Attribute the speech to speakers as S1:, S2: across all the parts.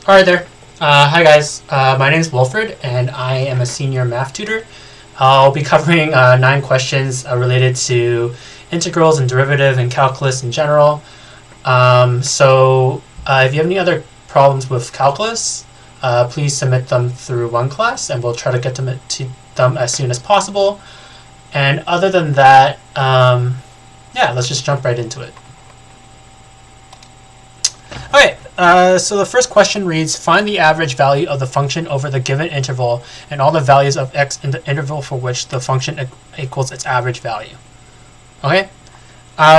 S1: Alright there. Hi guys, my name is Wilfrid and I am a senior math tutor. I'll be covering 9 questions related to integrals and derivative and calculus in general. If you have any other problems with calculus, please submit them through OneClass and we'll try to get to them as soon as possible. And other than that, yeah, let's just jump right into it. Okay, so the first question reads, find the average value of the function over the given interval and all the values of x in the interval for which the function equals its average value. Okay,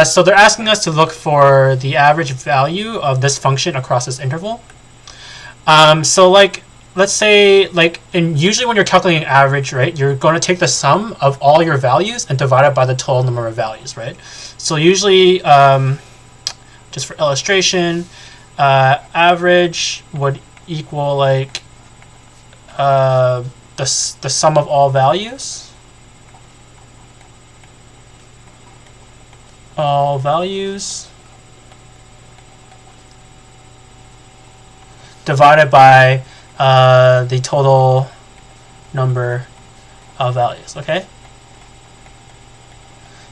S1: so they're asking us to look for the average value of this function across this interval. Let's say, usually when you're calculating average, right, you're going to take the sum of all your values and divide it by the total number of values, right? So usually, just for illustration, average would equal the sum of all values. All values divided by the total number of values, okay?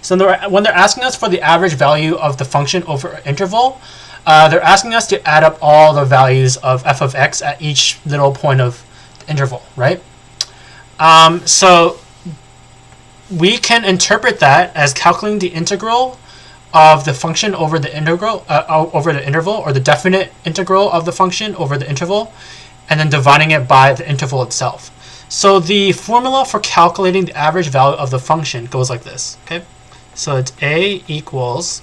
S1: So when they're asking us for the average value of the function over an interval, they're asking us to add up all the values of f of x at each little point of the interval, right? So we can interpret that as calculating the integral of the function over the interval, or the definite integral of the function over the interval, and then dividing it by the interval itself. So the formula for calculating the average value of the function goes like this, okay? So it's a equals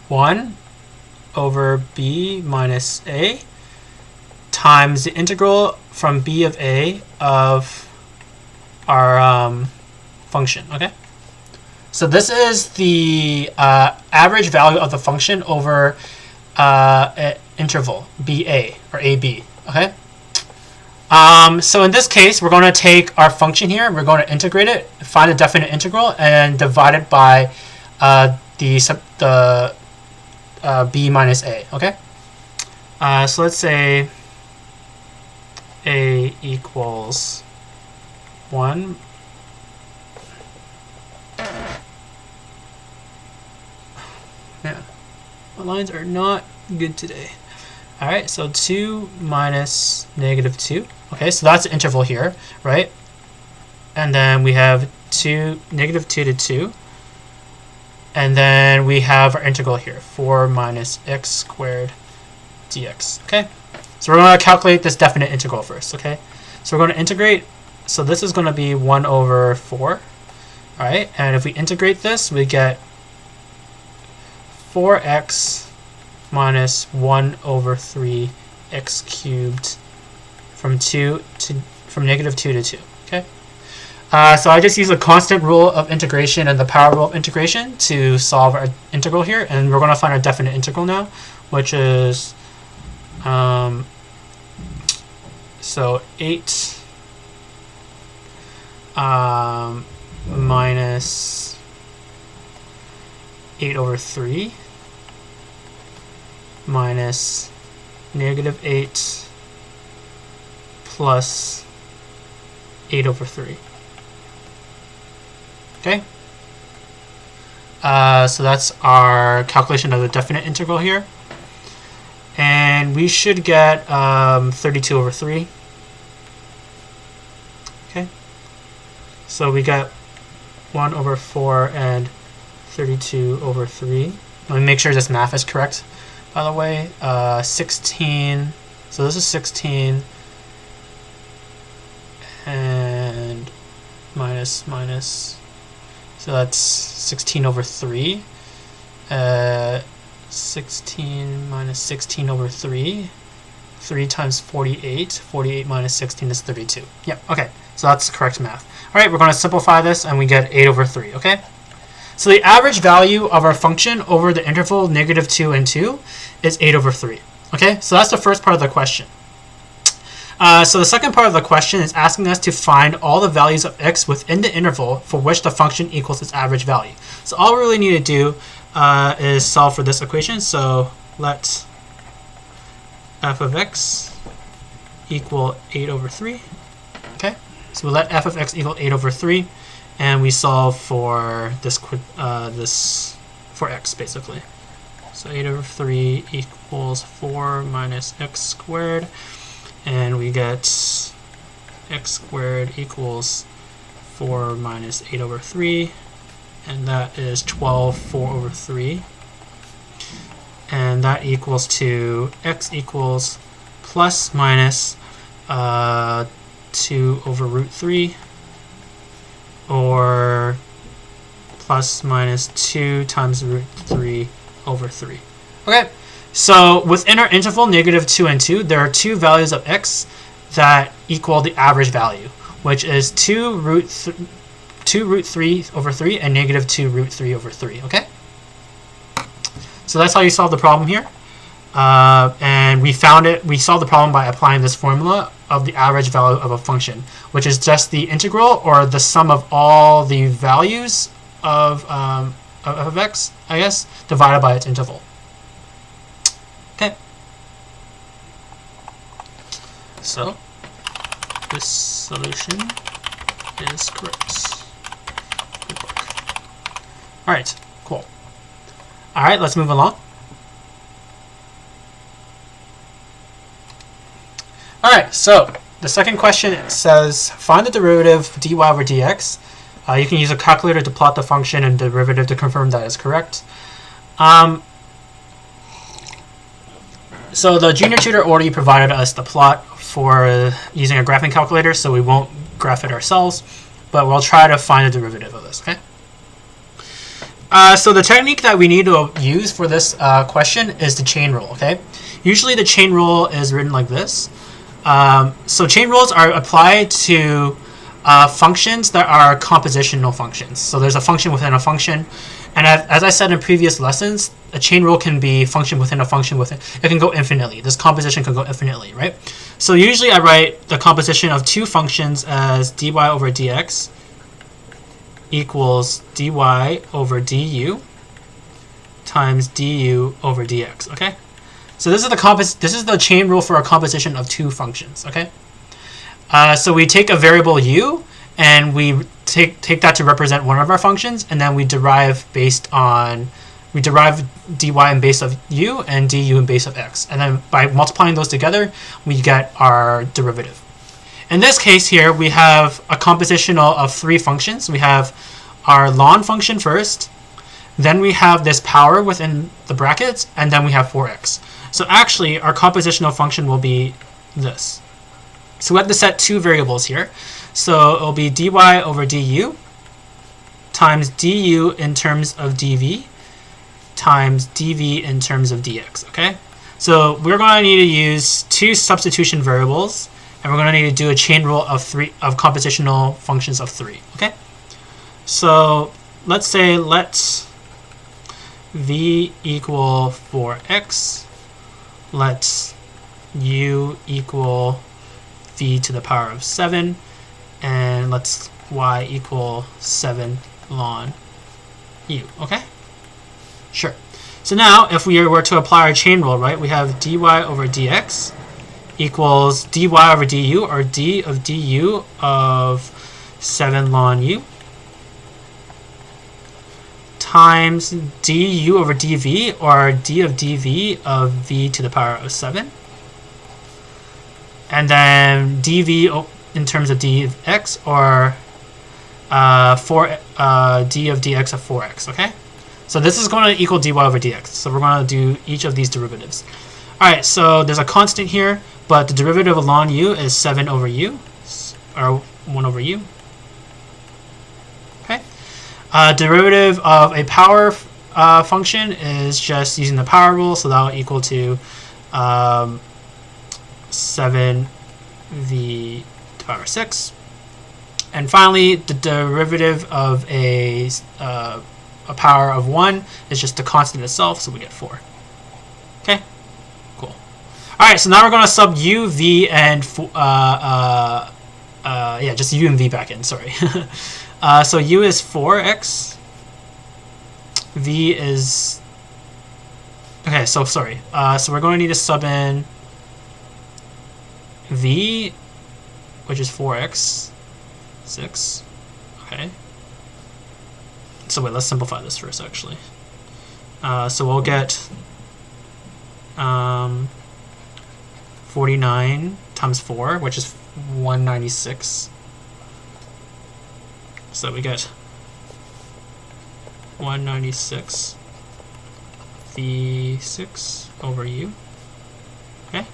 S1: 1 over b minus a times the integral from b of a of our function, okay? So this is the average value of the function over an interval, BA, or AB, okay? So in this case, we're going to take our function here, we're going to integrate it, find a definite integral, and divide it by the b minus a, okay? So let's say a equals 1 yeah, my lines are not good today. Alright, so 2 minus negative 2. Okay, so that's the interval here, right? And then we have negative 2 to 2. And then we have our integral here, 4 minus x squared dx. Okay, so we're going to calculate this definite integral first, okay? So we're going to integrate, so this is going to be 1 over 4. Alright, and if we integrate this, we get 4x minus 1 over 3 x cubed from negative 2 to 2. Okay, so I just use a constant rule of integration and the power rule of integration to solve our integral here, and we're going to find our definite integral now, which is so 8 minus 8 over 3 minus negative 8 plus 8 over 3. Okay, so that's our calculation of the definite integral here, and we should get 32 over 3. Okay, so we got 1 over 4 and 32 over 3. Let me make sure this math is correct, by the way. 16, so this is 16, and minus, so that's 16 over 3. 16 minus 16 over 3. 3 times 48. 48 minus 16 is 32. Yep, okay, so that's the correct math. All right, we're going to simplify this, and we get 8 over 3, okay? So the average value of our function over the interval negative 2 and 2 is 8 over 3. Okay, so that's the first part of the question. So the second part of the question is asking us to find all the values of x within the interval for which the function equals its average value. So all we really need to do is solve for this equation. So let f of x equal 8 over 3. Okay, so we let f of x equal 8 over 3, and we solve for this for x basically. So 8 over 3 equals 4 minus x squared, and we get x squared equals 4 minus 8 over 3, and that is 12 4 over 3, and that equals to x equals plus minus 2 over root 3, or plus minus 2 times root 3 over 3. Okay, so within our interval -2 and 2, there are two values of x that equal the average value, which is 2 root 3 over 3 and -2 root 3 over 3. Okay, so that's how you solve the problem here. And we solved the problem by applying this formula of the average value of a function, which is just the integral, or the sum of all the values of x, I guess, divided by its interval. Okay. So this solution is correct. Good work. All right, cool. All right, let's move along. All right, so the second question says, find the derivative dy over dx. You can use a calculator to plot the function and derivative to confirm that is correct. So the junior tutor already provided us the plot for using a graphing calculator, so we won't graph it ourselves, but we'll try to find the derivative of this, okay? So the technique that we need to use for this question is the chain rule, okay? Usually the chain rule is written like this. So chain rules are applied to functions that are compositional functions. So there's a function within a function, and as I said in previous lessons, a chain rule can be function within a function within. It can go infinitely. This composition can go infinitely, right? So usually I write the composition of two functions as dy over dx equals dy over du times du over dx. Okay. So this is the chain rule for a composition of two functions. Okay. So we take a variable u and we take that to represent one of our functions, and then we derive dy in base of u and du in base of x, and then by multiplying those together we get our derivative. In this case here we have a compositional of three functions. We have our ln function first, then we have this power within the brackets, and then we have 4x. So actually our compositional function will be this. So we have to set two variables here. So it will be dy over du times du in terms of dv times dv in terms of dx. Okay. So we're going to need to use two substitution variables, and we're going to need to do a chain rule of compositional functions of 3. Okay. So let's say let v equal 4x, let u equal v to the power of 7, and let's y equal 7 ln u. Okay? Sure. So now if we were to apply our chain rule, right, we have dy over dx equals dy over du, or d of du of 7 ln u, times du over dv, or d of dv of v to the power of 7, and then dv in terms of d of x, or d of dx of 4x. Okay, so this is going to equal dy over dx. So we're going to do each of these derivatives. All right, so there's a constant here, but the derivative of ln u is 7 over u, or 1 over u. Okay, derivative of a power function is just using the power rule, so that will equal to 7v to the power 6. And finally, the derivative of a power of 1 is just the constant itself, so we get 4. Okay, cool. All right, so now we're going to sub u, v, and yeah, just u and v back in. Sorry. So u is 4x. V is okay. So sorry. So we're going to need to sub in v, which is 4x 6. Okay. So wait, let's simplify this first, actually. So we'll get 49 times 4, which is 196. So we get 196 v6 over u. Okay.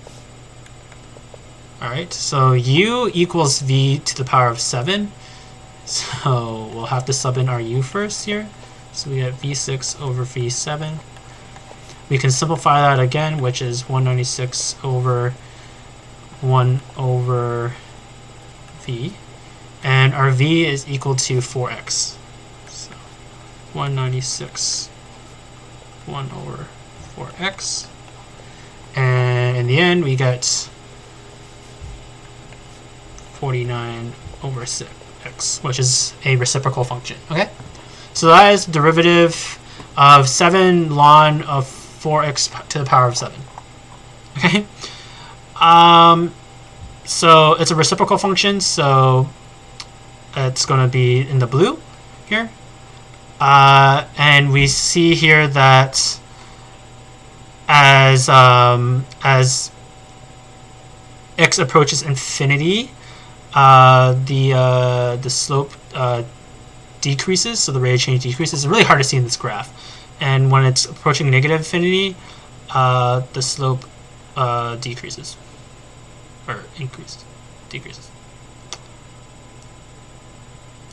S1: Alright, so u equals v to the power of 7. So we'll have to sub in our u first here. So we get v6 over v7. We can simplify that again, which is 196 over 1 over v. And our v is equal to 4x. So 196 1 over 4x. And in the end, we get 49 over 6x, which is a reciprocal function. Okay, so that is derivative of 7 ln of 4x to the power of 7. Okay, so it's a reciprocal function, so it's going to be in the blue here. And we see here that as x approaches infinity, the slope decreases, so the rate of change decreases. It's really hard to see in this graph. And when it's approaching negative infinity, the slope decreases, or decreases.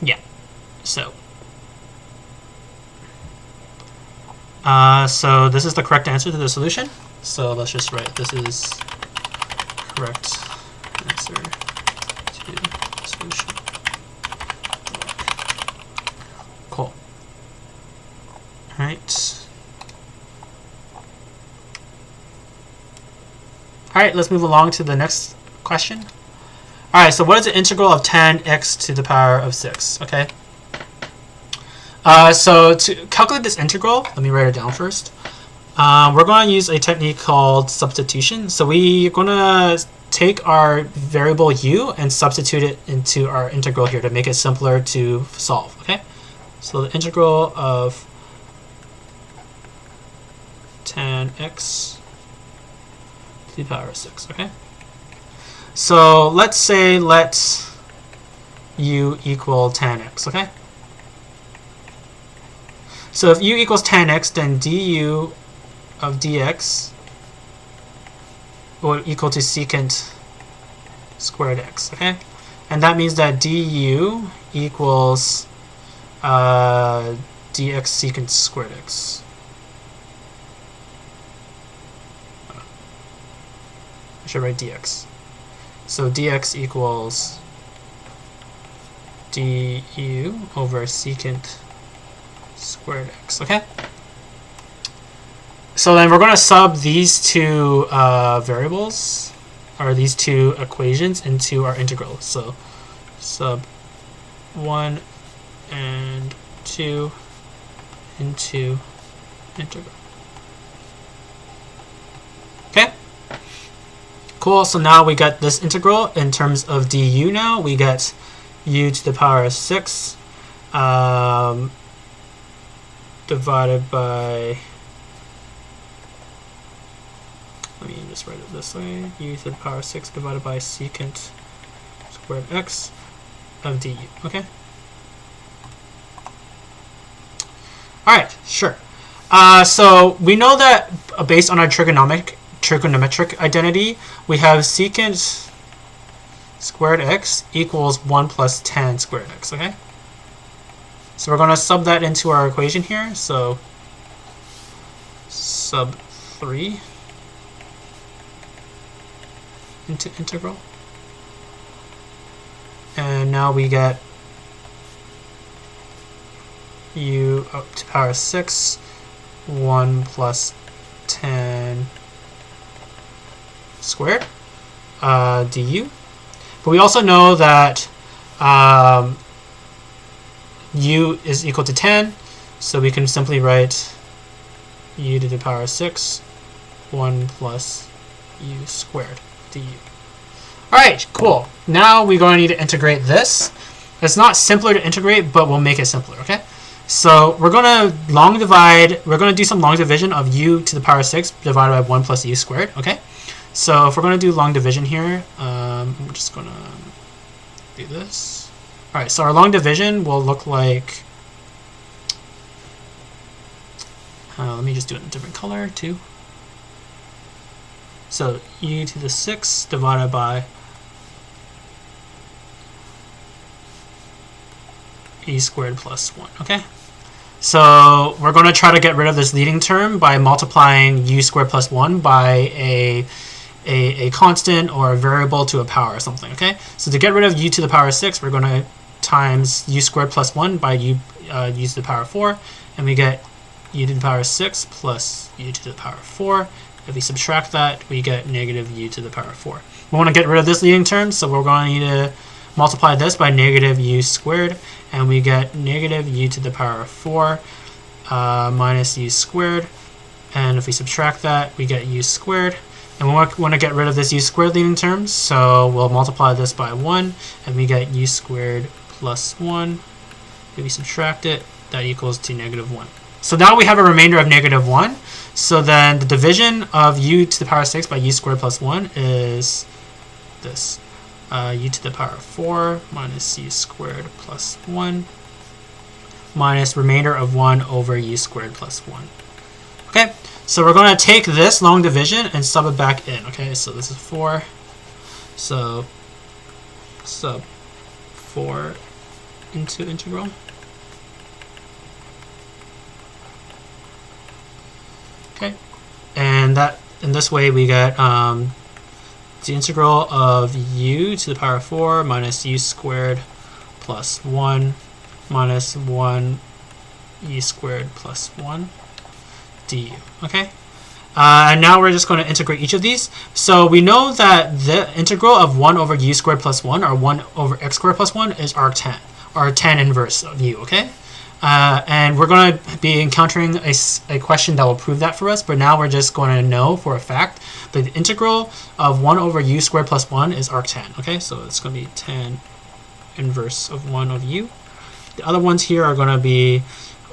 S1: Yeah. So this is the correct answer to the solution. So let's just write this is correct answer to the solution. Cool. All right, let's move along to the next question. All right, so what is the integral of tan x to the power of 6? Okay. So to calculate this integral, let me write it down first. We're going to use a technique called substitution. So we're going to take our variable u and substitute it into our integral here to make it simpler to solve. Okay. So the integral of tan x to the power of 6. Okay. So let's say let u equal tan x. Okay. So if u equals tan x, then du of dx will equal to secant squared x, okay? And that means that du equals dx secant squared x. I should write dx. So dx equals du over secant squared x, okay? So then we're going to sub these two variables, or these two equations, into our integral. So sub 1 and 2 into integral. Okay? Cool, so now we got this integral in terms of du now. We get u to the power of 6 divided by, let me just write it this way, u to the power of 6 divided by secant squared x of du, okay? Alright, sure. So we know that based on our trigonometric identity, we have secant squared x equals 1 plus tan squared x, okay? So we're going to sub that into our equation here. So sub 3 into integral. And now we get u up to the power of 6, 1 plus tan squared du. But we also know that u is equal to tan, so we can simply write u to the power of 6, 1 plus u squared du. Alright, cool. Now we're going to need to integrate this. It's not simpler to integrate, but we'll make it simpler, okay? So we're going to we're going to do some long division of u to the power 6 divided by 1 plus u squared, okay? So if we're going to do long division here, we're just going to do this. Alright, so our long division will look like, let me just do it in a different color too. So u to the 6 divided by e squared plus 1, okay? So we're going to try to get rid of this leading term by multiplying u squared plus 1 by a constant or a variable to a power or something, okay? So to get rid of u to the power 6, we're going to times u squared plus 1 by u to the power 4, and we get u to the power 6 plus u to the power 4. If we subtract that, we get negative u to the power 4. We want to get rid of this leading term, so we're going to need to multiply this by negative u squared, and we get negative u to the power 4 minus u squared. And if we subtract that, we get u squared. And we want to get rid of this u squared leading term, so we'll multiply this by 1, and we get u squared plus 1. If we subtract it, that equals to negative 1. So now we have a remainder of negative 1. So then the division of u to the power 6 by u squared plus 1 is this. U to the power 4 minus u squared plus 1 minus remainder of 1 over u squared plus 1. Okay, so we're going to take this long division and sub it back in. Okay, so this is 4. So sub 4 into integral. Okay, and that in this way we get the integral of u to the power 4 minus u squared plus 1 minus 1 u squared plus 1 du. Okay, and now we're just going to integrate each of these. So we know that the integral of 1 over u squared plus 1 or 1 over x squared plus 1 is arctan, or tan inverse of u. Okay, and we're going to be encountering a question that will prove that for us, but now we're just going to know for a fact that the integral of 1 over u squared plus 1 is arctan. Okay, so it's going to be tan inverse of 1 of u. The other ones here are going to be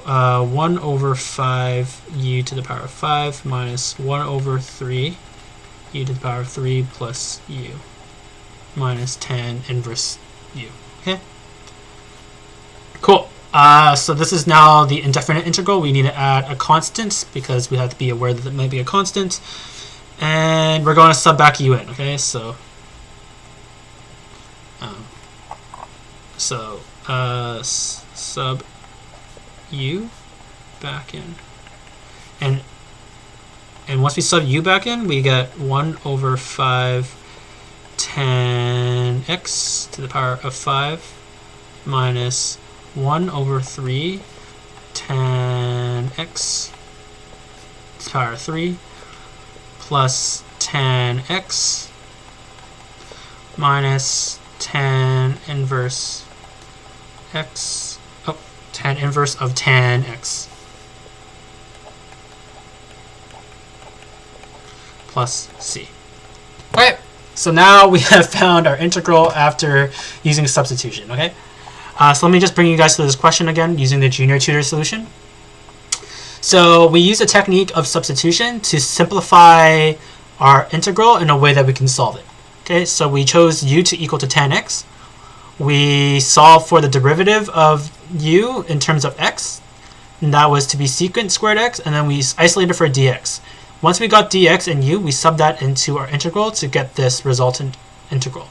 S1: 1 over 5 u to the power 5 minus 1 over 3 u to the power 3 plus u minus tan inverse u. Okay, cool. So this is now the indefinite integral. We need to add a constant because we have to be aware that it might be a constant. And we're going to sub back u in, okay? So, sub u back in. And once we sub u back in, we get 1 over 5 tan x to the power of 5 minus 1 over 3 tan x to the power of 3 plus tan x minus tan inverse x, tan inverse of tan x plus c. Okay, so now we have found our integral after using substitution, okay? So let me just bring you guys to this question again using the junior tutor solution. So we use a technique of substitution to simplify our integral in a way that we can solve it. Okay, so we chose u to equal to tan x. We solved for the derivative of u in terms of x, and that was to be secant squared x, and then we isolated for dx. Once we got dx and u, we subbed that into our integral to get this resultant integral.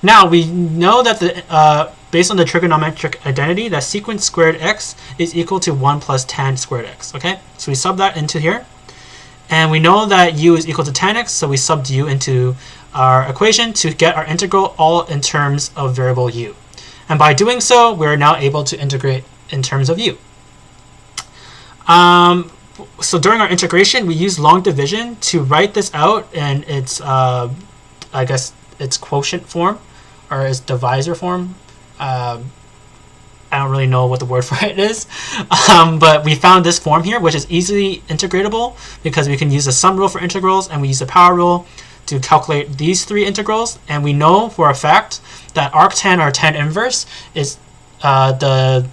S1: Now we know that based on the trigonometric identity, that secant squared x is equal to 1 plus tan squared x. Okay, so we sub that into here, and we know that u is equal to tan x, so we subbed u into our equation to get our integral all in terms of variable u. And by doing so, we're now able to integrate in terms of u. So during our integration, we use long division to write this out in its, I guess, its quotient form or its divisor form. I don't really know what the word for it is, but we found this form here, which is easily integratable because we can use the sum rule for integrals, and we use the power rule to calculate these three integrals, and we know for a fact that arctan or tan inverse is the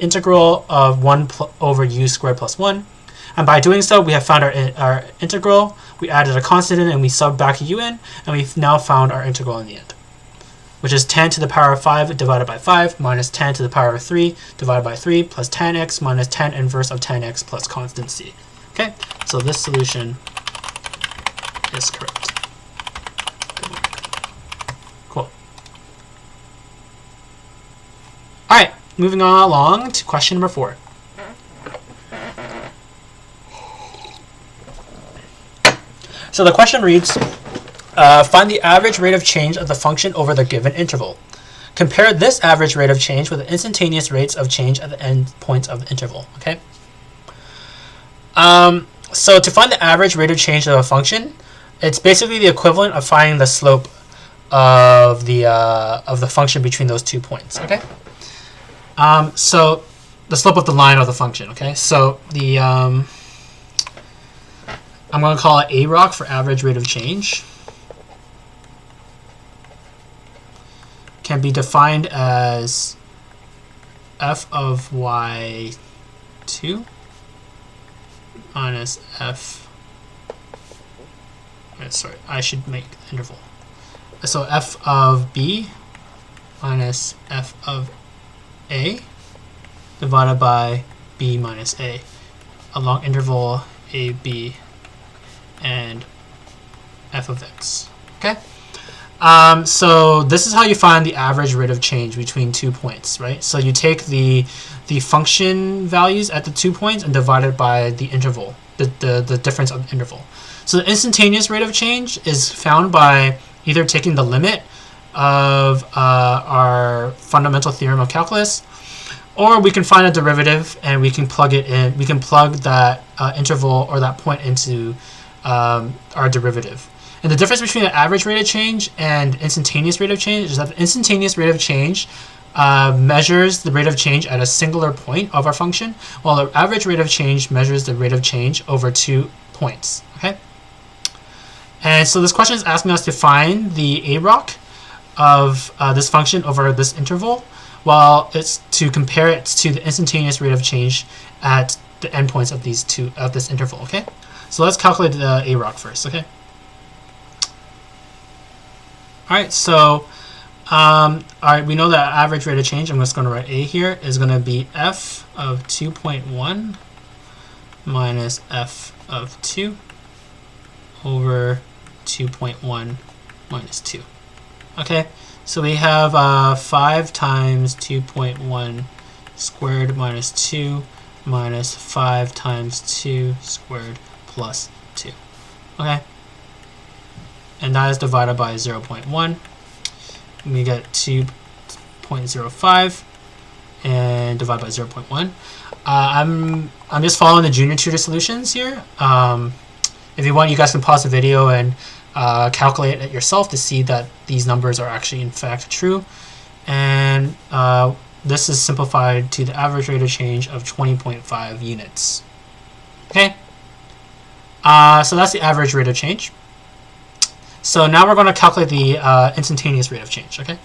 S1: integral of 1 over u squared plus 1. And by doing so, we have found our integral. We added a constant in and we subbed back a u in, and we've now found our integral in the end, which is tan to the power of 5 divided by 5 minus tan to the power of 3 divided by 3 plus tan x minus tan inverse of tan x plus constant c. Okay, so this solution is correct. Cool. All right, moving on along to question number 4. So the question reads, find the average rate of change of the function over the given interval. Compare this average rate of change with the instantaneous rates of change at the end points of the interval. Okay. So to find the average rate of change of a function, it's basically the equivalent of finding the slope of the function between those 2 points. Okay. So the slope of the line of the function. Okay. So the I'm going to call it AROC for average rate of change. Can be defined as f of y2 minus f. Sorry, I should make the interval. So f of b minus f of a divided by b minus a along interval a, b, and f of x. Okay. So this is how you find the average rate of change between 2 points, right? So you take the function values at the 2 points and divide it by the interval, the difference of the interval. So the instantaneous rate of change is found by either taking the limit of our fundamental theorem of calculus, or we can find a derivative and we can plug it in. We can plug that interval or that point into our derivative. And the difference between the average rate of change and instantaneous rate of change is that the instantaneous rate of change measures the rate of change at a singular point of our function, while the average rate of change measures the rate of change over 2 points. Okay. And so this question is asking us to find the AROC of this function over this interval, while it's to compare it to the instantaneous rate of change at the endpoints of this interval. Okay. So let's calculate the AROC first. Okay. All right, so all right, we know that average rate of change, I'm just going to write A here, is going to be f of 2.1 minus f of 2 over 2.1 minus 2. Okay, so we have 5 times 2.1 squared minus 2 minus 5 times 2 squared plus 2. Okay. And that is divided by 0.1. We get 2.05 and divide by 0.1. I'm just following the junior tutor solutions here. If you want, you guys can pause the video and calculate it yourself to see that these numbers are actually in fact true. And this is simplified to the average rate of change of 20.5 units. Okay. So that's the average rate of change. So now we're going to calculate the instantaneous rate of change. Okay.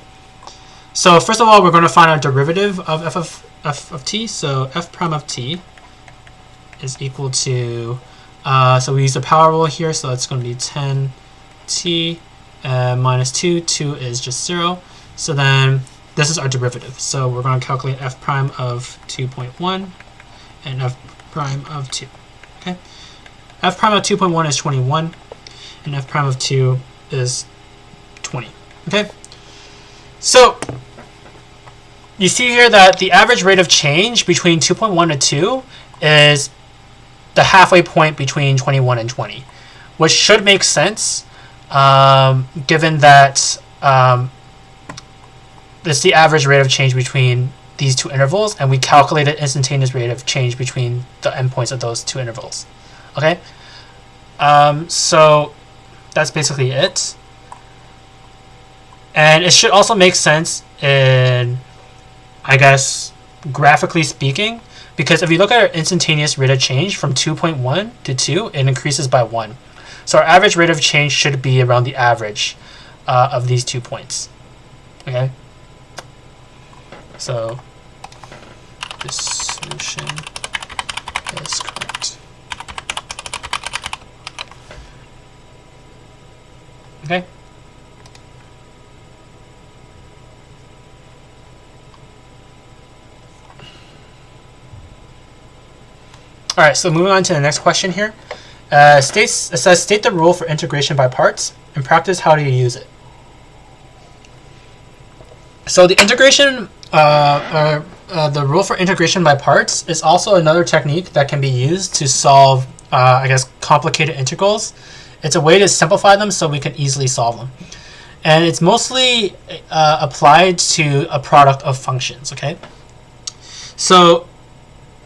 S1: So first of all, we're going to find our derivative of f of t. So f prime of t is equal to, so we use the power rule here, so it's going to be 10t minus 2. 2 is just 0. So then this is our derivative. So we're going to calculate f prime of 2.1 and f prime of 2. Okay. F prime of 2.1 is 21, and f prime of 2 is 20. Okay. So you see here that the average rate of change between 2.1 and 2 is the halfway point between 21 and 20, which should make sense given that it's the average rate of change between these two intervals, and we calculated instantaneous rate of change between the endpoints of those two intervals. Okay, so that's basically it. And it should also make sense in, I guess, graphically speaking, because if you look at our instantaneous rate of change from 2.1 to 2, it increases by 1. So our average rate of change should be around the average of these 2 points. Okay. So this solution is correct. Okay. All right, so moving on to the next question here. It says, state the rule for integration by parts. In practice, how do you use it? So the integration, the rule for integration by parts is also another technique that can be used to solve, I guess, complicated integrals. It's a way to simplify them so we can easily solve them. And it's mostly applied to a product of functions, okay? So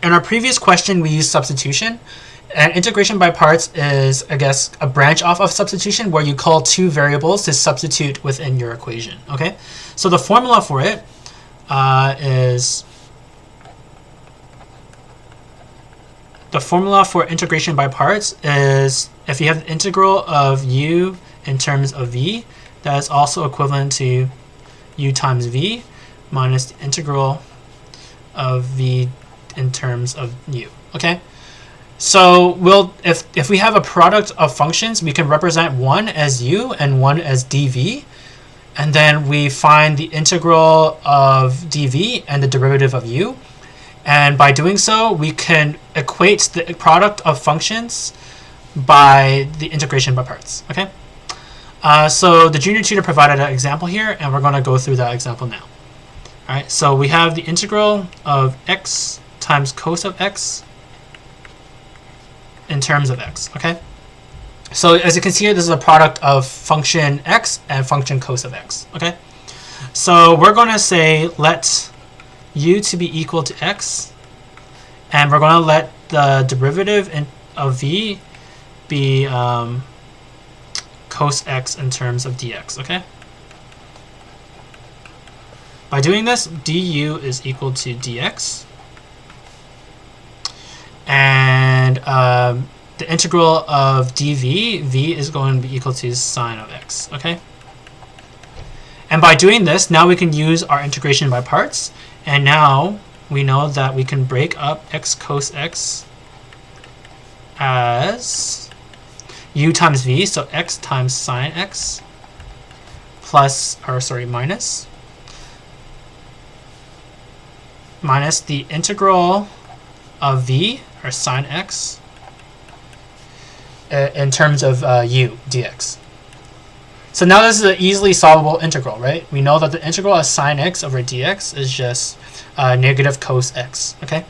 S1: in our previous question, we used substitution. And integration by parts is, I guess, a branch off of substitution where you call two variables to substitute within your equation, okay? So the formula for it is, the formula for integration by parts is if you have the integral of u in terms of v, that is also equivalent to u times v minus the integral of v in terms of u, okay? So if we have a product of functions, we can represent one as u and one as dv, and then we find the integral of dv and the derivative of u. And by doing so, we can equate the product of functions by the integration by parts, okay? So the junior tutor provided an example here, and we're going to go through that example now. All right, so we have the integral of x times cos of x in terms of x, okay? So as you can see here, this is a product of function x and function cos of x, okay? So we're going to say let u to be equal to x, and we're going to let the derivative of v be cos x in terms of dx, okay? By doing this, du is equal to dx, and the integral of dv, v is going to be equal to sine of x, okay? And by doing this, now we can use our integration by parts, and now we know that we can break up x cos x as u times v, so x times sine x plus, or sorry, minus the integral of v, or sine x, in terms of u dx. So now this is an easily solvable integral, right? We know that the integral of sine x over dx is just negative cos x, okay?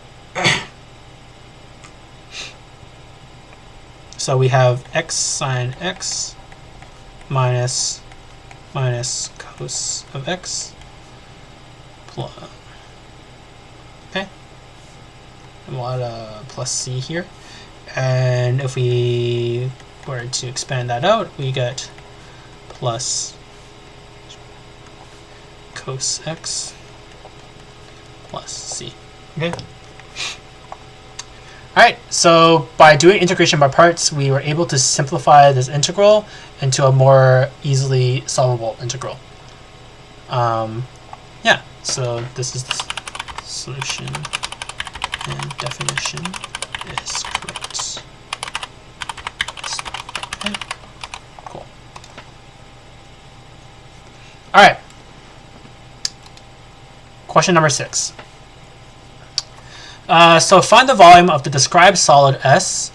S1: So we have x sine x minus cos of x plus, okay? And we'll add a plus c here. And if we were to expand that out, we get plus cos x plus c, okay? Alright, so by doing integration by parts, we were able to simplify this integral into a more easily solvable integral. Yeah, so this is the solution, and definition is correct. Okay, cool. Alright, question number 6. So find the volume of the described solid S,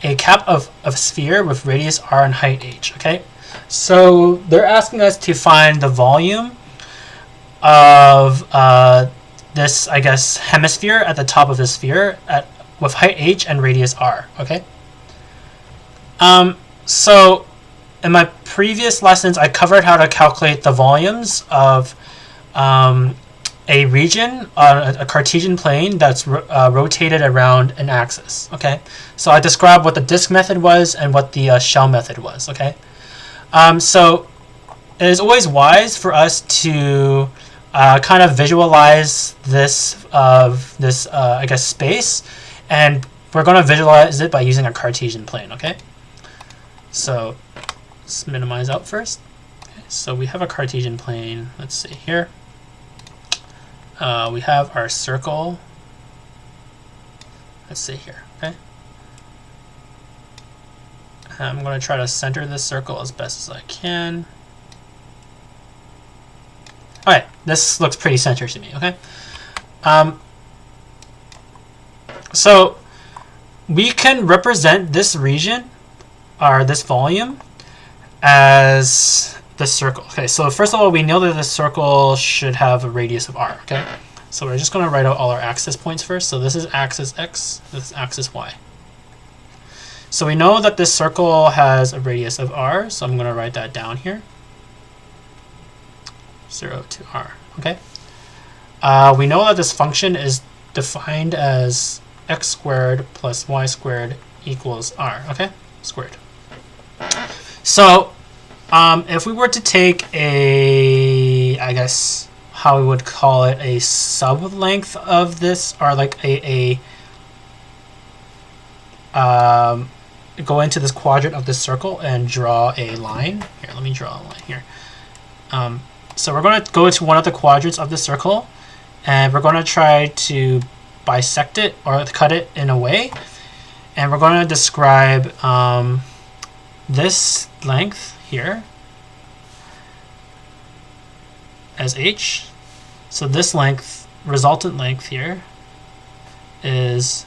S1: a cap of a sphere with radius r and height h, okay? So they're asking us to find the volume of this, I guess, hemisphere at the top of the sphere with height h and radius r, okay? So in my previous lessons, I covered how to calculate the volumes of a region on a Cartesian plane that's rotated around an axis, okay? So I described what the disk method was and what the shell method was, okay? So it is always wise for us to kind of visualize this, I guess, space, and we're going to visualize it by using a Cartesian plane, okay? So let's minimize out first. Okay, so we have a Cartesian plane. Let's see here. We have our circle. Let's see here. Okay. I'm going to try to center this circle as best as I can. Alright, this looks pretty centered to me, okay? So we can represent this region, or this volume, as this circle. Okay, so first of all, we know that this circle should have a radius of r, okay? So we're just going to write out all our axis points first. So this is axis x, this is axis y. So we know that this circle has a radius of r, so I'm going to write that down here. 0 to r, okay? We know that this function is defined as x squared plus y squared equals r, okay? Squared. So if we were to take a, I guess, how we would call it, a sub-length of this, or like go into this quadrant of this circle and draw a line. Here, let me draw a line here. So we're going to go to one of the quadrants of the circle, and we're going to try to bisect it or cut it in a way, and we're going to describe this length here as h. So this length, resultant length here, is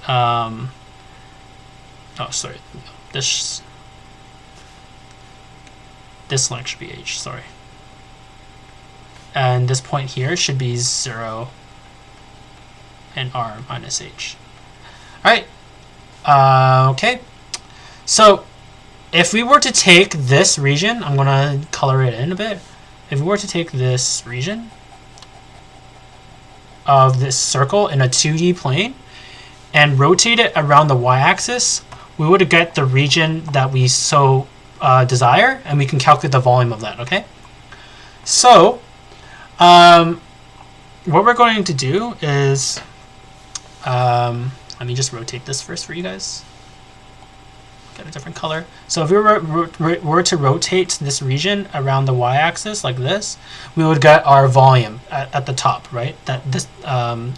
S1: oh, sorry, this length should be h, sorry. And this point here should be 0 and r minus h. Alright, okay. So if we were to take this region, I'm going to color it in a bit. If we were to take this region of this circle in a 2D plane and rotate it around the y-axis, we would get the region that we so desire, and we can calculate the volume of that, okay? So what we're going to do is, let me just rotate this first for you guys. Get a different color. So if we were to rotate this region around the y-axis like this, we would get our volume at the top, right? This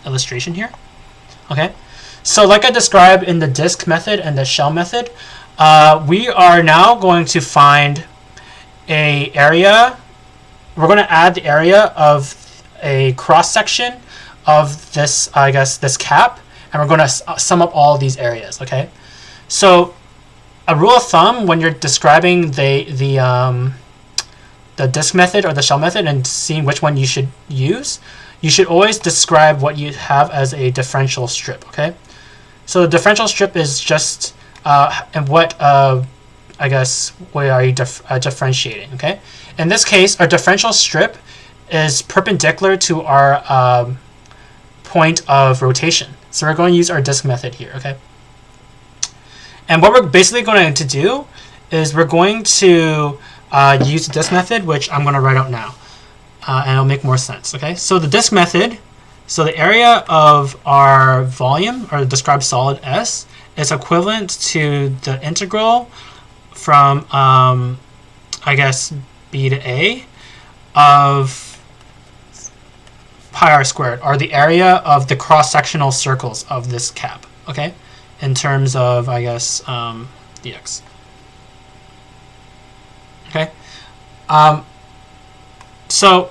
S1: illustration here. Okay. So like I described in the disk method and the shell method, we are now going to find a area. We're going to add the area of a cross section of this, I guess, this cap, and we're going to sum up all these areas. Okay. So a rule of thumb when you're describing the disk method or the shell method and seeing which one you should use, you should always describe what you have as a differential strip. Okay, so the differential strip is just and what I guess way are you differentiating. Okay, in this case, our differential strip is perpendicular to our point of rotation. So we're going to use our disk method here. Okay. And what we're basically going to do is we're going to use the disk method, which I'm going to write out now, and it'll make more sense. Okay, so the disk method, so the area of our volume, or described solid S, is equivalent to the integral from, I guess, B to A of pi r squared, or the area of the cross-sectional circles of this cap. Okay. In terms of, I guess, dx. Okay. So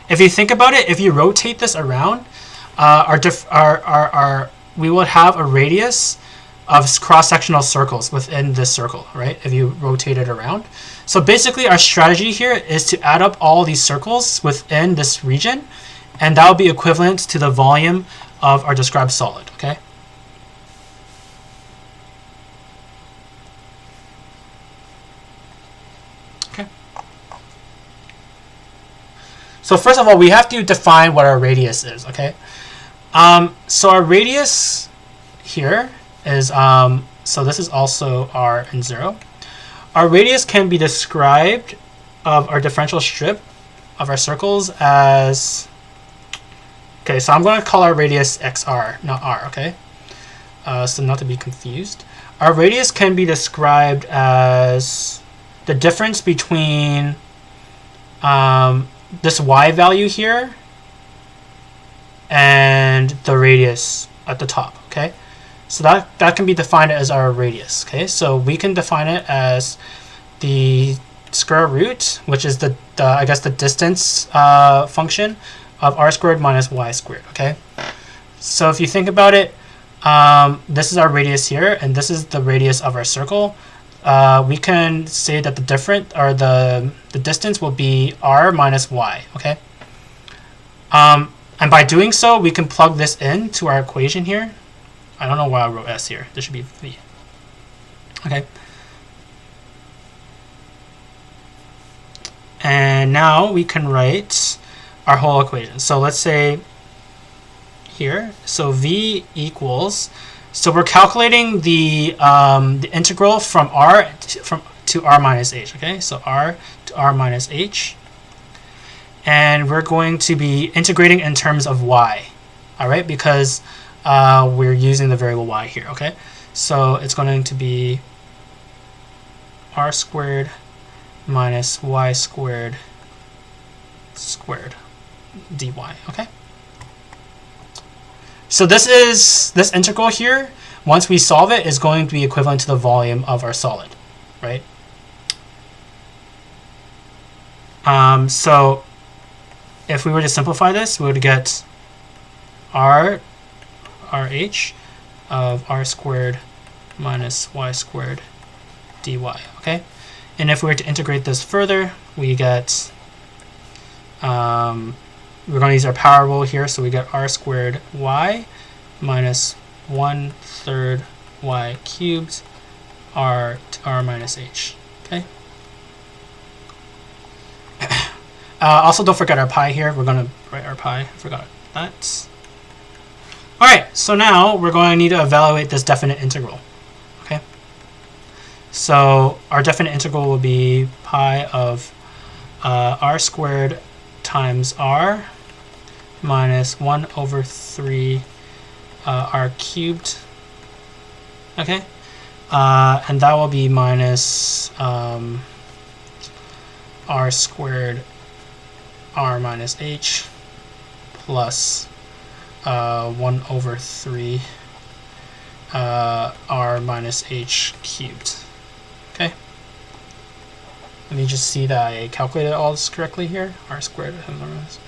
S1: if you think about it, if you rotate this around, we would have a radius of cross-sectional circles within this circle, right? If you rotate it around. So basically, our strategy here is to add up all these circles within this region, and that will be equivalent to the volume of our described solid. Okay. So first of all, we have to define what our radius is, okay? So our radius here is, so this is also r and 0. Our radius can be described of our differential strip of our circles as, okay, so I'm going to call our radius xr, not r, okay? So not to be confused. our radius can be described as the difference between this y value here and the radius at the top, okay? So that can be defined as our radius, okay? So we can define it as the square root, which is the I guess the distance function of r squared minus y squared, okay? So if you think about it, this is our radius here, and this is the radius of our circle. We can say that the distance will be r minus y, okay? And by doing so, we can plug this into our equation here. I don't know why I wrote s here. This should be v. Okay. And now we can write our whole equation. So let's say here, so v equals, so we're calculating the integral from r to r minus h, okay? So r to r minus h. And we're going to be integrating in terms of y, all right? Because we're using the variable y here, okay? So it's going to be r squared minus y squared dy, okay? So this integral here, once we solve it, is going to be equivalent to the volume of our solid, right? So if we were to simplify this, we would get rh of r squared minus y squared dy, okay? And if we were to integrate this further, we get, we're going to use our power rule here, so we get r squared y minus 1/3 y cubed r to r minus h, okay? Also, don't forget our pi here. We're going to write our pi. Forgot that. All right, so now we're going to need to evaluate this definite integral. Okay. So our definite integral will be pi of r squared times r minus 1/3 r cubed. Okay. And that will be minus r squared r minus h plus 1/3 r minus h cubed. Okay. Let me just see that I calculated all this correctly here. R squared minus.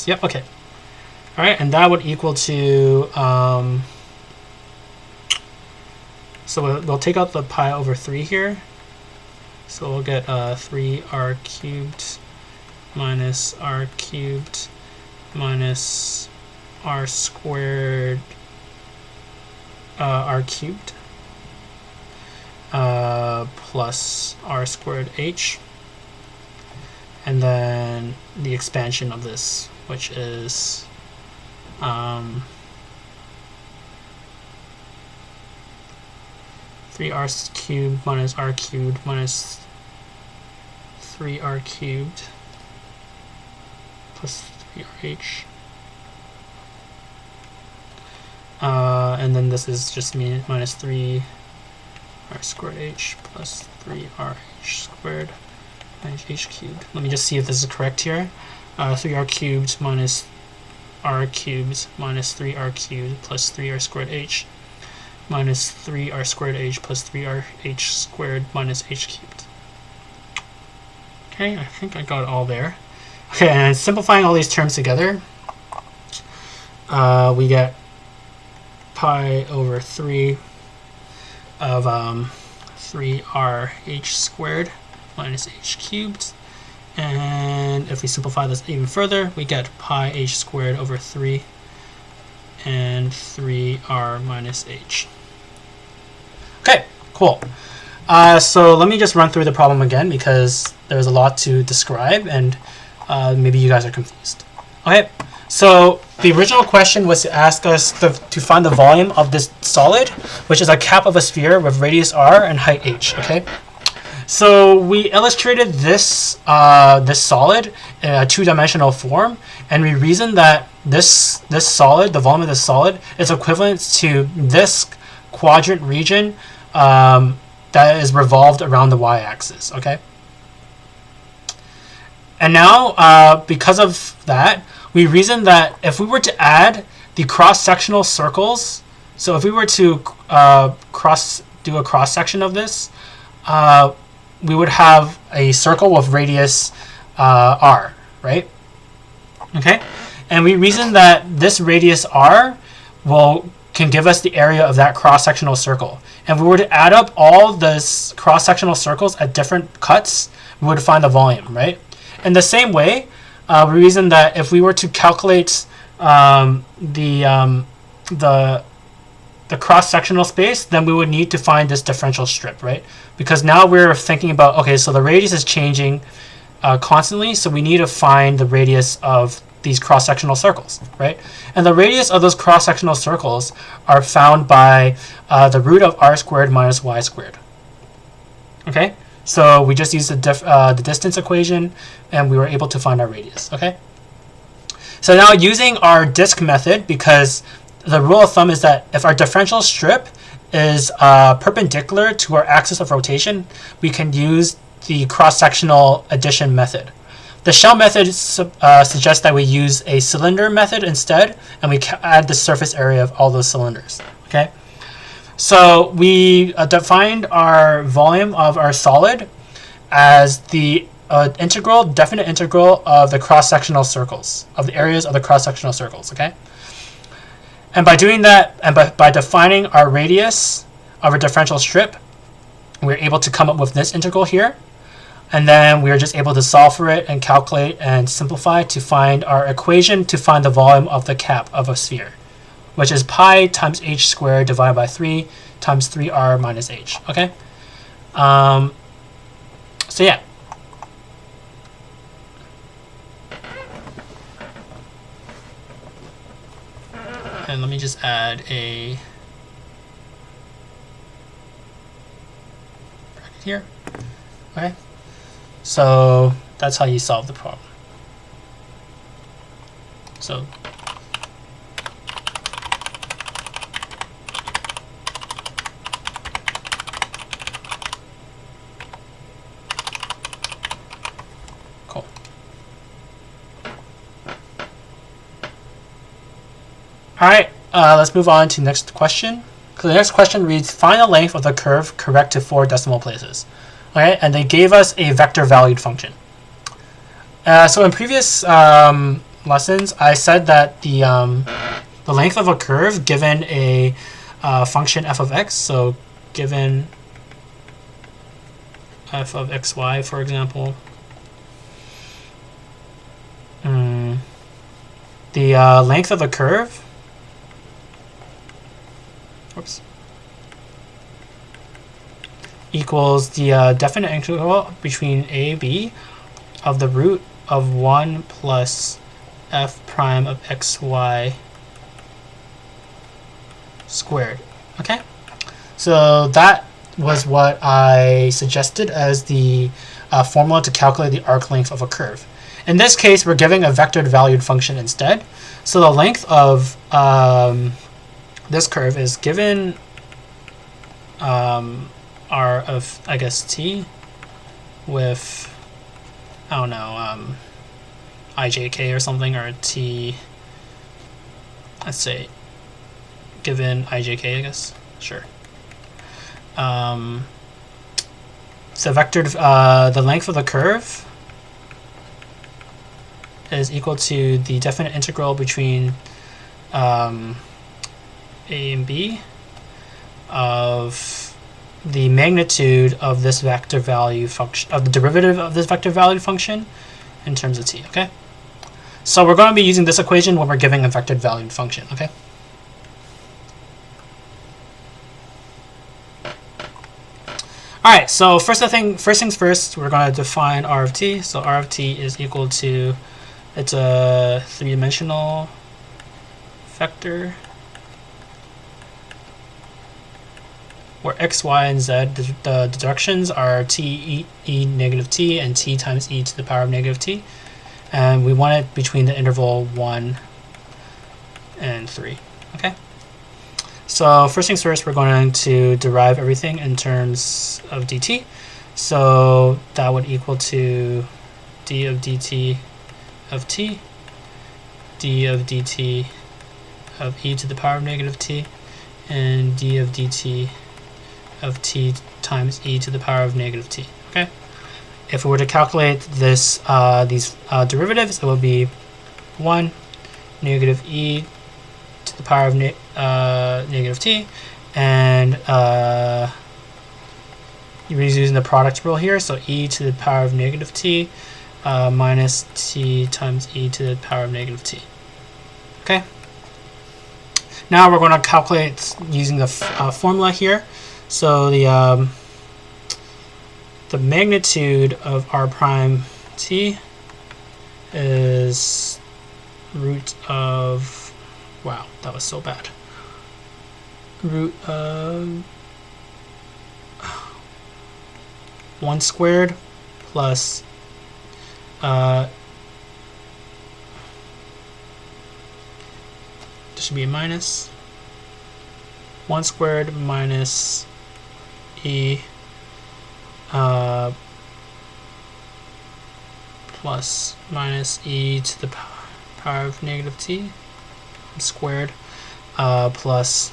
S1: Yep. Okay. All right, and that would equal to. So we'll take out the pi over 3 here. So we'll get 3r cubed minus r cubed minus r squared r cubed plus r squared h, and then the expansion of this, which is 3r cubed minus r cubed minus 3r cubed plus 3rh. And then this is just minus 3r squared h plus 3rh squared minus h cubed. Let me just see if this is correct here. 3r cubed minus r cubed minus 3r cubed plus 3r squared h minus 3r squared h plus 3rh squared minus h cubed. Okay, I think I got it all there. Okay, and simplifying all these terms together, we get pi over 3 of 3rh squared minus h cubed. And if we simplify this even further, we get pi h squared over 3 and 3r minus h. Okay, cool. So let me just run through the problem again, because there's a lot to describe and maybe you guys are confused. Okay, so the original question was to ask us to find the volume of this solid, which is a cap of a sphere with radius r and height h. Okay, so we illustrated this this solid in a two-dimensional form, and we reasoned that this solid, the volume of this solid, is equivalent to this quadrant region that is revolved around the y-axis, okay? And now, because of that, we reason that if we were to add the cross-sectional circles, so if we were to do a cross-section of this, we would have a circle with radius r, right? Okay, and we reason that this radius r can give us the area of that cross-sectional circle. And if we were to add up all this cross-sectional circles at different cuts, we would find the volume, right? In the same way, we reason that if we were to calculate the cross-sectional space, then we would need to find this differential strip, right? Because now we're thinking about, okay, so the radius is changing constantly, so we need to find the radius of these cross-sectional circles, right? And the radius of those cross-sectional circles are found by the root of r squared minus y squared. Okay, so we just used the distance equation, and we were able to find our radius. Okay, so now using our disk method, because the rule of thumb is that if our differential strip is perpendicular to our axis of rotation, we can use the cross-sectional addition method. The shell method suggests that we use a cylinder method instead, and we add the surface area of all those cylinders. Okay, so we defined our volume of our solid as the definite integral of the cross-sectional circles, of the areas of the cross-sectional circles. Okay, and by doing that, and by defining our radius of a differential strip, we're able to come up with this integral here. And then we are just able to solve for it and calculate and simplify to find our equation to find the volume of the cap of a sphere, which is pi times h squared divided by 3 times 3r minus h. Okay? So yeah. And let me just add a bracket here. Okay? So that's how you solve the problem. So cool. All right, let's move on to the next question. So the next question reads, find the length of the curve correct to 4 decimal places. Okay, and they gave us a vector valued function. So in previous lessons, I said that the length of a curve given a function f of x, so given f of xy, for example, the length of a curve, equals the definite integral between a, b of the root of 1 plus f prime of xy squared. Okay, so that was what I suggested as the formula to calculate the arc length of a curve. In this case, we're giving a vectored valued function instead. So the length of this curve is given r of, I guess, t with, I don't know, ijk or something, or t, let's say, given ijk, I guess, sure. So vectored, the length of the curve is equal to the definite integral between a and b of the magnitude of this vector value function, of the derivative of this vector valued function in terms of t. Okay, so we're going to be using this equation when we're giving a vectored valued function. Okay, all right, so first things first, we're going to define r of t. So r of t is equal to, it's a 3-dimensional vector where x, y, and z, the directions are t, e negative t, and t times e to the power of negative t. And we want it between the interval 1 and 3. Okay. So first things first, we're going to derive everything in terms of dt. So that would equal to d of dt of t, d of dt of e to the power of negative t, and d of dt of t times e to the power of negative t. Okay. If we were to calculate this, these derivatives, it would be 1 negative e to the power of negative t, and you're using the product rule here, so e to the power of negative t minus t times e to the power of negative t. Okay. Now we're going to calculate using the formula here. So the magnitude of r prime t is root of, wow, that was so bad, root of 1 squared plus there should be a minus 1 squared minus e plus minus e to the power of negative t squared plus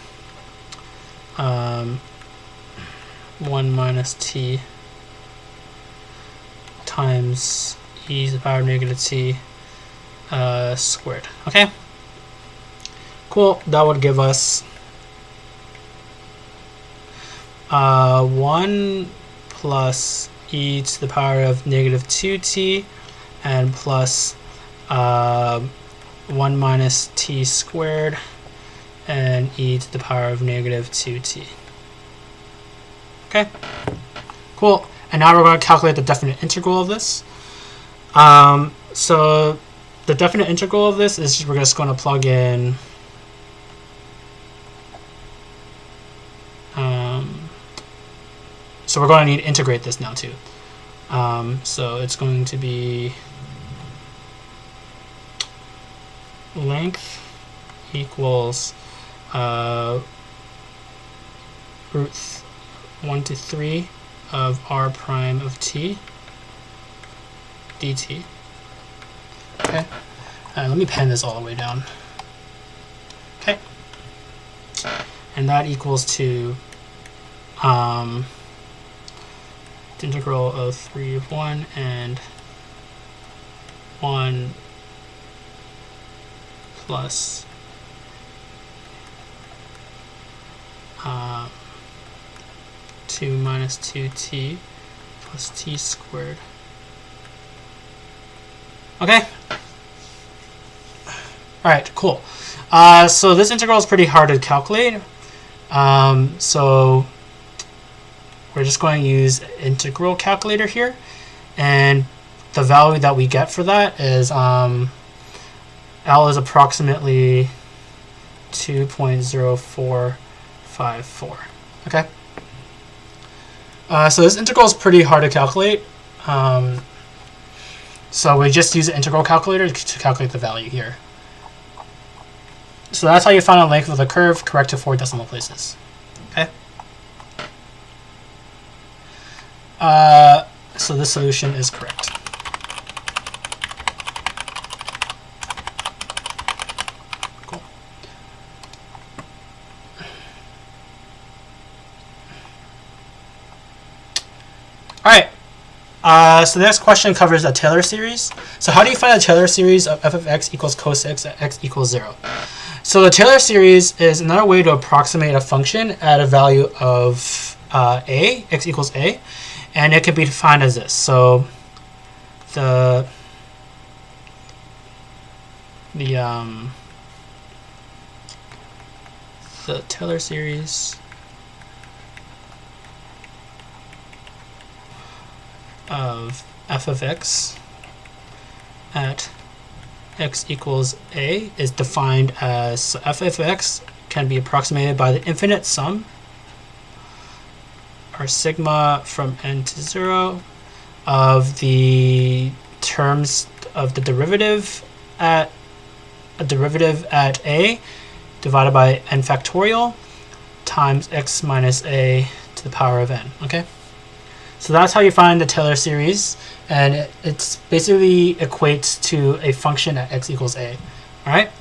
S1: 1 minus t times e to the power of negative t squared. Okay, cool. That would give us 1 plus e to the power of negative 2t and plus 1 minus t squared and e to the power of negative 2t. Okay, cool. And now we're going to calculate the definite integral of this. So the definite integral of this is we're just going to plug in so we're going to need to integrate this now too. So it's going to be length equals root 1 to 3 of r prime of t dt. Okay, let me pen this all the way down. Okay, and that equals to the integral of 3 of 1 and 1 plus 2 minus 2t plus t squared. Okay. All right, cool. So this integral is pretty hard to calculate. So we're just going to use integral calculator here, and the value that we get for that is L is approximately 2.0454. Okay. So this integral is pretty hard to calculate. So we just use the integral calculator to calculate the value here. So that's how you find the length of the curve, correct to 4 decimal places. Okay. So this solution is correct. Cool. All right. So the next question covers a Taylor series. So how do you find a Taylor series of f of x equals cos x at x equals 0? So the Taylor series is another way to approximate a function at a value of a, x equals a, and it can be defined as this. So the Taylor series of f of x at x equals a is defined as, so f of x can be approximated by the infinite sum, or sigma from n to 0, of the terms of the derivative at a derivative at a divided by n factorial times x minus a to the power of n. Okay, so that's how you find the Taylor series, and it's basically equates to a function at x equals a. All right.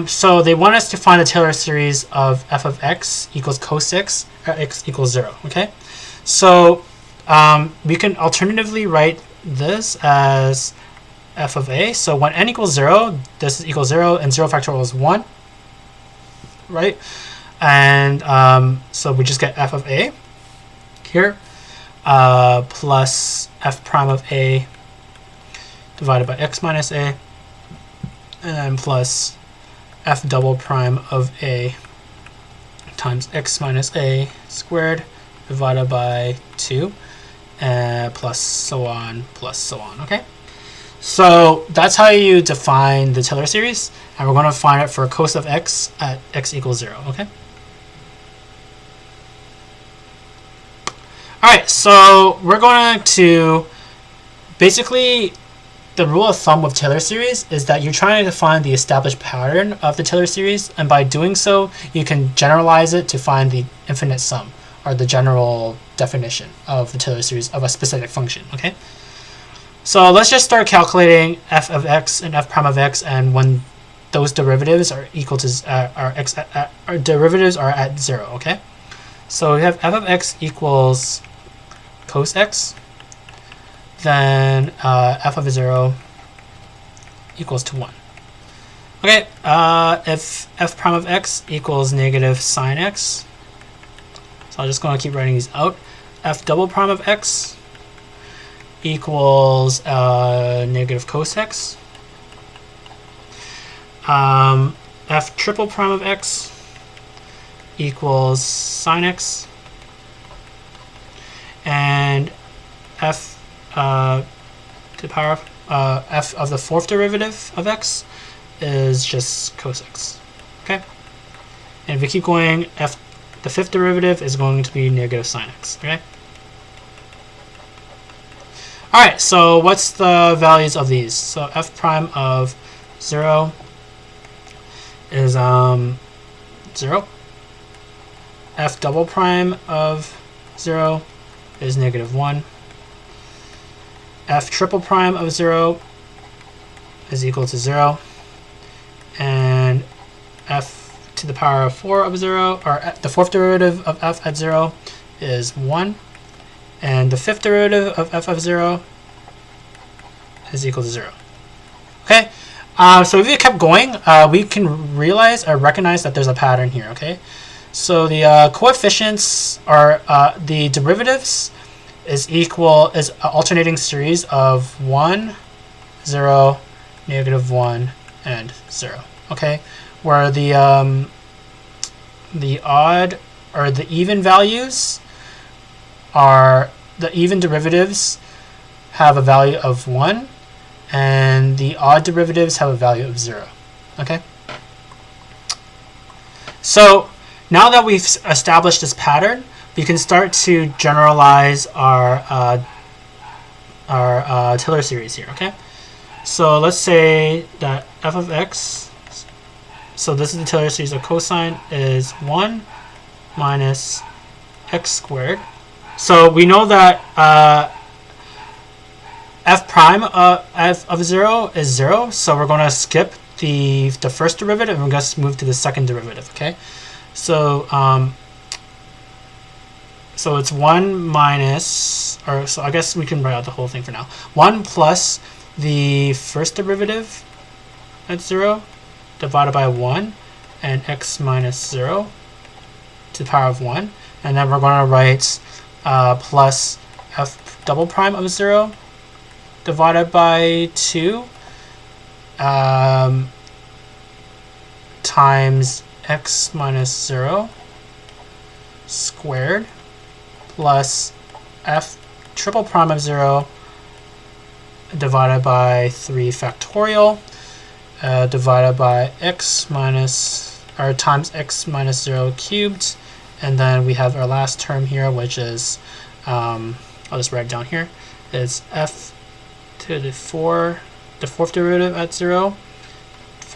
S1: So they want us to find the Taylor series of f of x equals cos x at x equals 0. Okay, so we can alternatively write this as f of a. So when n equals 0, this is equals 0, and 0 factorial is 1, right? And so we just get f of a here plus f prime of a divided by x minus a, and then plus f double prime of a times x minus a squared divided by 2, plus so on, okay? So that's how you define the Taylor series, and we're going to find it for cos of x at x equals 0, okay? Alright, so we're going to basically, the rule of thumb with Taylor series is that you're trying to find the established pattern of the Taylor series, and by doing so, you can generalize it to find the infinite sum, or the general definition of the Taylor series of a specific function, okay? So let's just start calculating f of x and f prime of x, and when those derivatives are equal to, our derivatives are at 0, okay? So we have f of x equals cos x, then f of 0 equals to 1. Okay, if f prime of x equals negative sine x, so I'm just going to keep writing these out. F double prime of x equals negative cos x. F triple prime of x equals sine x. And f to the power of f of the fourth derivative of x is just cos x. Okay, and if we keep going, the fifth derivative is going to be negative sine x. Okay. All right. So what's the values of these? So f prime of 0 is 0. F double prime of 0 is negative 1. F triple prime of 0 is equal to 0, and f to the power of 4 of 0, or the fourth derivative of f at 0 is 1, and the fifth derivative of f of 0 is equal to 0. Okay, so if we kept going, we can realize or recognize that there's a pattern here. Okay, so the coefficients are the derivatives is alternating series of 1, 0, negative 1, and 0. Okay, where the odd or the even values are, the even derivatives have a value of 1, and the odd derivatives have a value of 0. Okay, so now that we've established this pattern, we can start to generalize our Taylor series here. Okay, so let's say that f of x, so this is the Taylor series of cosine, is 1 minus x squared. So we know that f prime f of 0 is 0, so we're going to skip the first derivative and we're going to move to the second derivative. Okay, so so it's 1 minus, or so I guess we can write out the whole thing for now. 1 plus the first derivative at 0 divided by 1 and x minus 0 to the power of 1. And then we're going to write plus f double prime of 0 divided by 2 times x minus 0 squared plus f triple prime of 0 divided by 3 factorial divided by x minus, or times x minus 0 cubed, and then we have our last term here, which is I'll just write it down here. It's f to the fourth derivative at 0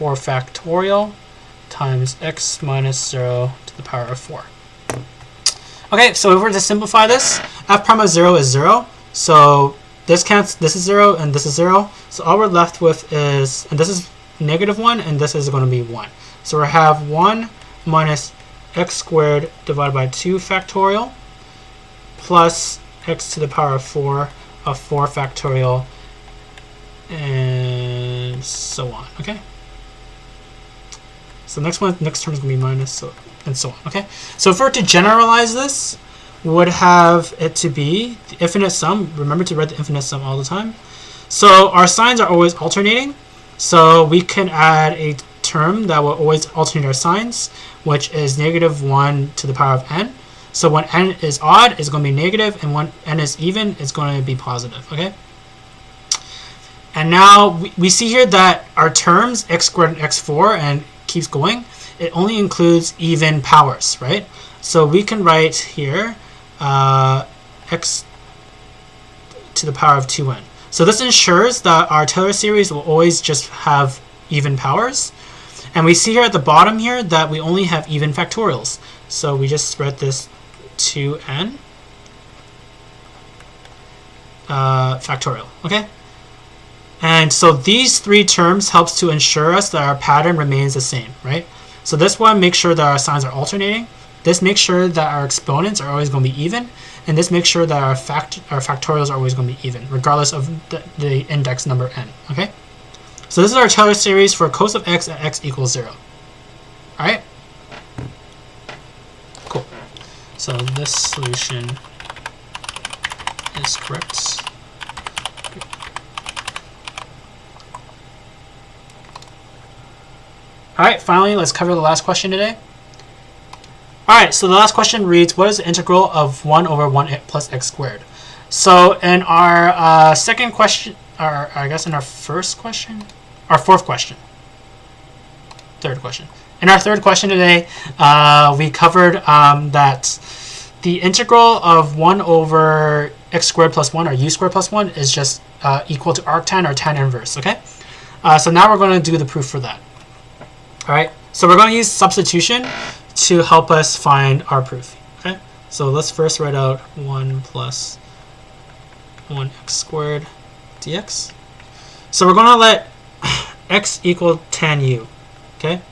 S1: 4 factorial times x minus 0 to the power of 4. Okay, so if we're to simplify this, f prime of 0 is 0. So this counts, this is 0 and this is 0. So all we're left with is, and this is negative 1 and this is going to be 1. So we have 1 minus x squared divided by 2 factorial plus x to the power of 4 factorial and so on. Okay. So next term is going to be minus, so and so on. Okay. So if we're to generalize this, we would have it to be the infinite sum. Remember to write the infinite sum all the time. So our signs are always alternating. So we can add a term that will always alternate our signs, which is negative 1 to the power of n. So when n is odd, it's going to be negative, and when n is even, it's going to be positive. Okay. And now we see here that our terms x squared and x4 and keeps going. It only includes even powers, right? So we can write here x to the power of 2n. So this ensures that our Taylor series will always just have even powers. And we see here at the bottom here that we only have even factorials. So we just write this 2n factorial, okay? And so these three terms helps to ensure us that our pattern remains the same, right? So this one makes sure that our signs are alternating. This makes sure that our exponents are always going to be even. And this makes sure that our factorials are always going to be even, regardless of the index number n, okay? So this is our Taylor series for cos of x at x equals 0. All right? Cool. So this solution is correct. All right, finally, let's cover the last question today. All right, so the last question reads, what is the integral of 1 over 1 plus x squared? So in our second question, or I guess in our first question, our fourth question, third question. In our third question today, we covered that the integral of 1 over x squared plus 1, or u squared plus 1, is just equal to arctan or tan inverse, okay? So now we're going to do the proof for that. All right, so we're going to use substitution to help us find our proof, okay? So let's first write out 1 plus 1x squared dx. So we're going to let x equal tan u, okay?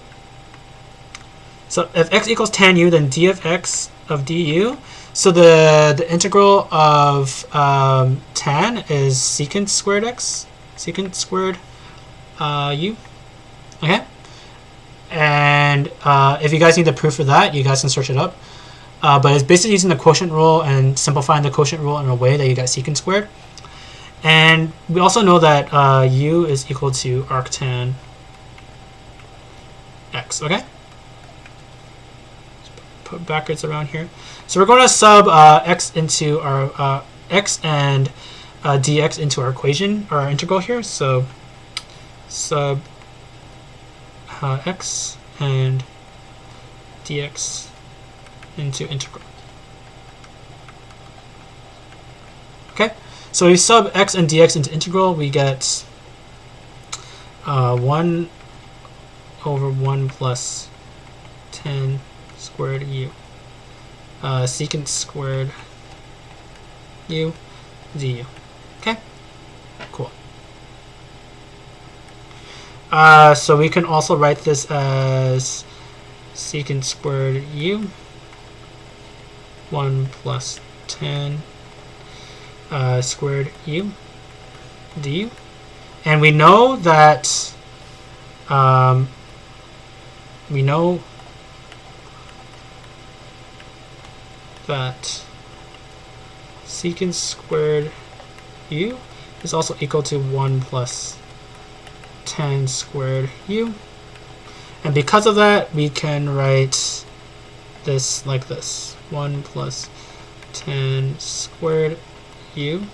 S1: So if x equals tan u, then d of x of du. So the integral of tan is secant squared x, secant squared u, okay? And if you guys need the proof for that, you guys can search it up. But it's basically using the quotient rule and simplifying the quotient rule in a way that you get secant squared. And we also know that u is equal to arctan x, okay? Put brackets around here. So we're going to sub x into our x and dx into our equation, or our integral here. So sub x and dx into integral. Okay, so we sub x and dx into integral, we get 1 over 1 plus 10 squared u secant squared u du. Okay, cool. So we can also write this as secant squared u 1 plus 10 squared u du. And we know that secant squared u is also equal to 1 plus 10 squared u. And because of that, we can write this like this. 1 plus 10 squared u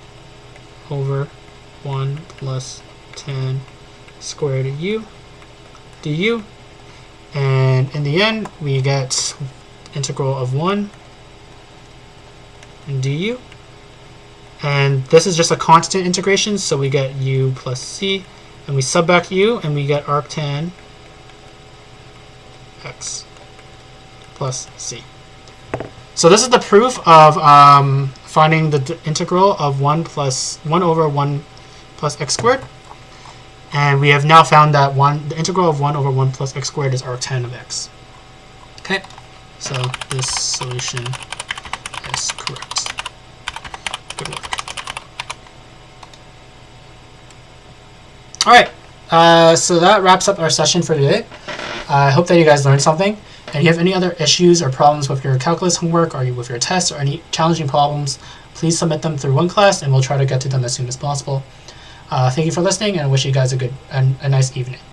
S1: over 1 plus 10 squared u du. And in the end, we get integral of 1 du. And this is just a constant integration, so we get u plus c. And we sub back u, and we get arctan x plus c. So this is the proof of finding the integral of 1 over 1 plus x squared. And we have now found that the integral of 1 over 1 plus x squared is arctan of x. Okay, so this solution is correct. Good work. All right, so that wraps up our session for today. I hope that you guys learned something. And if you have any other issues or problems with your calculus homework or with your tests or any challenging problems, please submit them through OneClass and we'll try to get to them as soon as possible. Thank you for listening and I wish you guys a nice evening.